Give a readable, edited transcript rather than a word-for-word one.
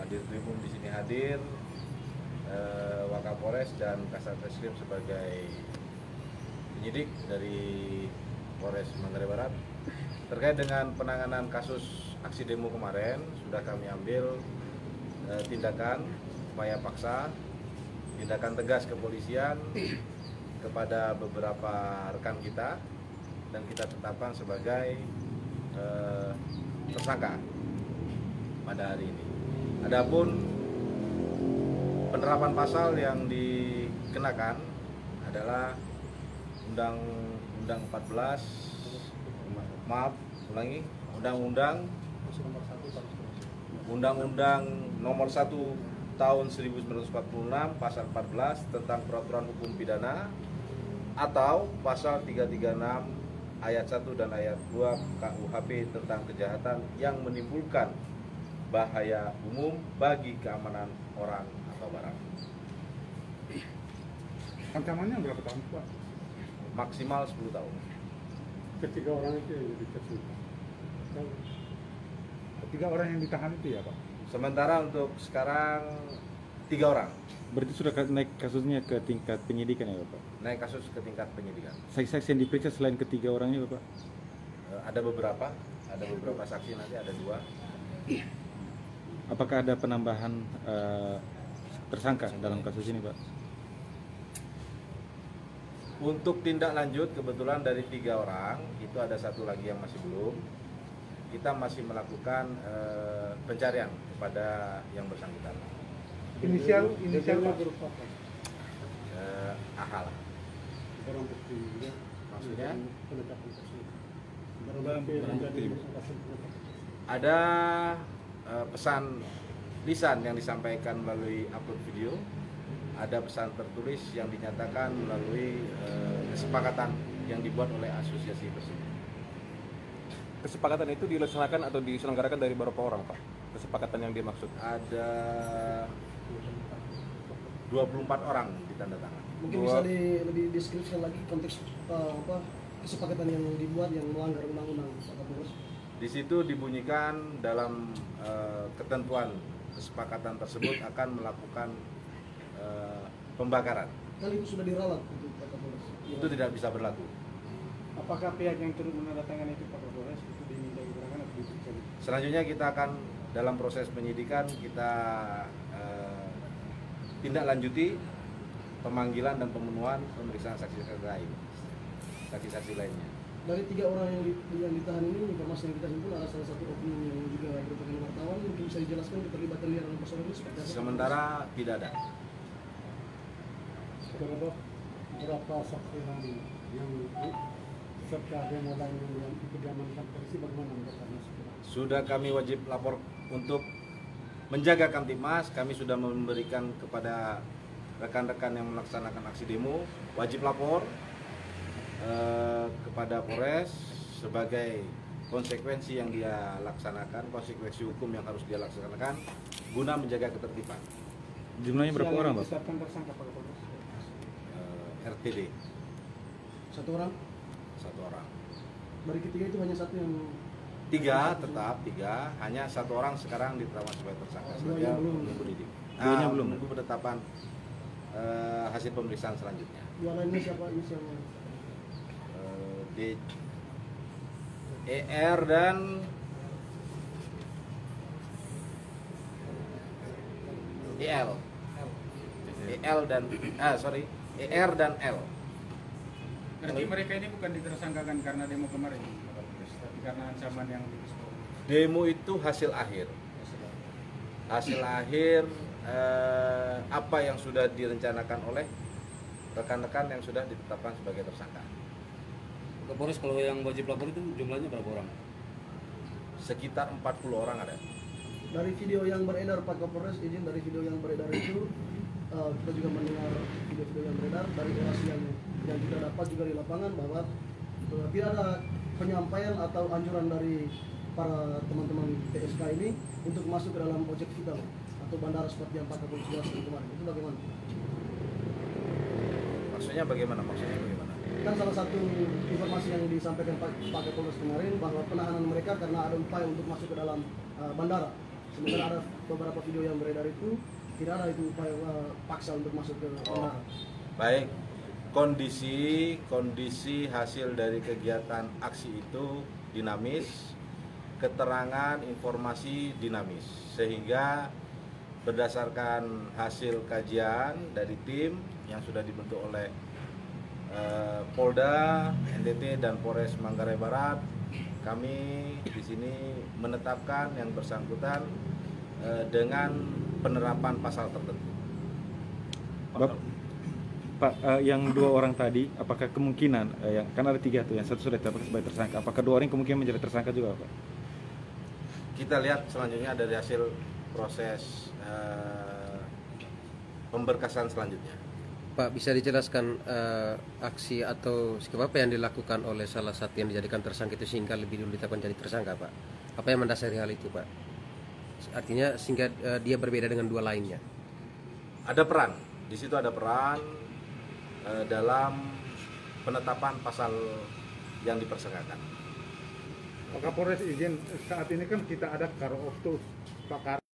Dirkrimum di sini hadir, Wakapolres dan Kasat Reskrim sebagai penyidik dari Polres Manggarai Barat. Terkait dengan penanganan kasus aksi demo kemarin, sudah kami ambil tindakan upaya paksa, tindakan tegas kepolisian kepada beberapa rekan kita, dan kita tetapkan sebagai tersangka pada hari ini. Adapun penerapan pasal yang dikenakan adalah Undang-Undang Nomor 1 Tahun 1946 Pasal 14 tentang Peraturan Hukum Pidana, atau Pasal 336 Ayat 1 dan Ayat 2 KUHP tentang kejahatan yang menimbulkan bahaya umum bagi keamanan orang atau barang. Ancamannya berapa tahun, Pak? Maksimal 10 tahun. Ketiga orang itu yang ditahan. Ketiga orang yang ditahan itu ya, Pak? Sementara untuk sekarang 3 orang. Berarti sudah naik kasusnya ke tingkat penyidikan ya, Bapak? Naik kasus ke tingkat penyidikan. Saksi-saksi yang diperiksa selain ketiga orang ini, Bapak? Ada beberapa saksi, nanti ada 2. Apakah ada penambahan tersangka dalam kasus ini, Pak? Untuk tindak lanjut, kebetulan dari 3 orang itu ada 1 lagi yang masih belum. Kita masih melakukan pencarian kepada yang bersangkutan. Inisialnya berupa apa? AH lah. Barang bukti ya. Maksudnya? Penetapan tersebut. Barang bukti. Ada pesan lisan yang disampaikan melalui upload video. Ada pesan tertulis yang dinyatakan melalui kesepakatan yang dibuat oleh asosiasi tersebut. Kesepakatan itu dilaksanakan atau diselenggarakan dari berapa orang, Pak? Kesepakatan yang dimaksud? Ada 24 orang ditandatangan. Mungkin bisa lebih deskripsikan lagi konteks kesepakatan yang dibuat yang melanggar undang-undang, Pak Kapolres. Di situ dibunyikan dalam ketentuan kesepakatan tersebut akan melakukan pembakaran. Kan itu sudah diralat untuk Pak Kapolres. Itu tidak bisa berlaku. Apakah pihak yang turut menandatangani itu Pak Kapolres itu diminta keterangan atau diperiksa? Selanjutnya kita akan dalam proses penyidikan kita tindak lanjuti pemanggilan dan pemenuhan pemeriksaan saksi-saksi lain, saksi-saksi lainnya. Dari 3 orang yang ditahan ini, informasi yang kita himpun ada salah satu oknum yang juga merupakan wartawan. Mungkin bisa dijelaskan keterlibatan dia dalam persoalan ini seperti apa? Sementara tidak ada. Berapa saksi yang serta demo lain yang ikut diamankan polisi, bagaimana menurut? Sudah kami wajib lapor untuk menjaga Kamtibmas. Kami sudah memberikan kepada rekan-rekan yang melaksanakan aksi demo wajib lapor kepada Polres sebagai konsekuensi yang dia laksanakan, konsekuensi hukum yang harus dia laksanakan guna menjaga ketertiban. Jumlahnya berapa orang, Pak? Tersangka Pak Kapolres? RTD 1 orang. 1 orang. Dari ketiga itu hanya 1 yang 3 tetap 3, hanya 1 orang sekarang ditetapkan sebagai tersangka. Saja menunggu didik. Belum. Menunggu penetapan hasil pemeriksaan selanjutnya. 2 lainnya siapa inisialnya? Di ER dan EL. ER dan L. Berarti mereka ini bukan ditersangkakan karena demo kemarin, tapi karena ancaman yang dikasih. Demo itu hasil akhir. Hasil akhir apa yang sudah direncanakan oleh rekan-rekan yang sudah ditetapkan sebagai tersangka. Kapolres, kalau yang wajib lapor itu jumlahnya berapa orang? Sekitar 40 orang ada. Dari video yang beredar, Pak Kapolres, izin dari video yang beredar itu kita juga mendengar video-video yang beredar dari orasi yang kita dapat juga di lapangan bahwa tidak ada penyampaian atau anjuran dari para teman-teman PSK ini untuk masuk ke dalam objek vital atau bandara seperti yang Pak Kapolres jelaskan kemarin. Itu bagaimana? Maksudnya bagaimana? Kan salah satu informasi yang disampaikan Pak Kapolres kemarin bahwa penahanan mereka karena ada upaya untuk masuk ke dalam bandara sementara ada beberapa video yang beredar itu tidak ada itu upaya paksa untuk masuk ke kamar. Baik, kondisi hasil dari kegiatan aksi itu dinamis, keterangan informasi dinamis, sehingga berdasarkan hasil kajian dari tim yang sudah dibentuk oleh Polda, NTT dan Polres Manggarai Barat, kami di sini menetapkan yang bersangkutan dengan penerapan pasal tertentu. Pak, yang 2 orang tadi, apakah kemungkinan, yang kan ada 3 tuh, yang satu sudah ditetapkan sebagai tersangka, apakah 2 orang kemungkinan menjadi tersangka juga, Pak? Kita lihat selanjutnya dari hasil proses pemberkasan selanjutnya. Pak, bisa dijelaskan aksi atau sikap apa yang dilakukan oleh salah satu yang dijadikan tersangka itu sehingga lebih dulu ditetapkan jadi tersangka, Pak? Apa yang mendasari hal itu, Pak? Artinya sehingga dia berbeda dengan 2 lainnya. Ada peran, di situ ada peran dalam penetapan pasal yang dipersangkakan. Pak Kapolres izin, saat ini kan kita ada Karo Optus, Pak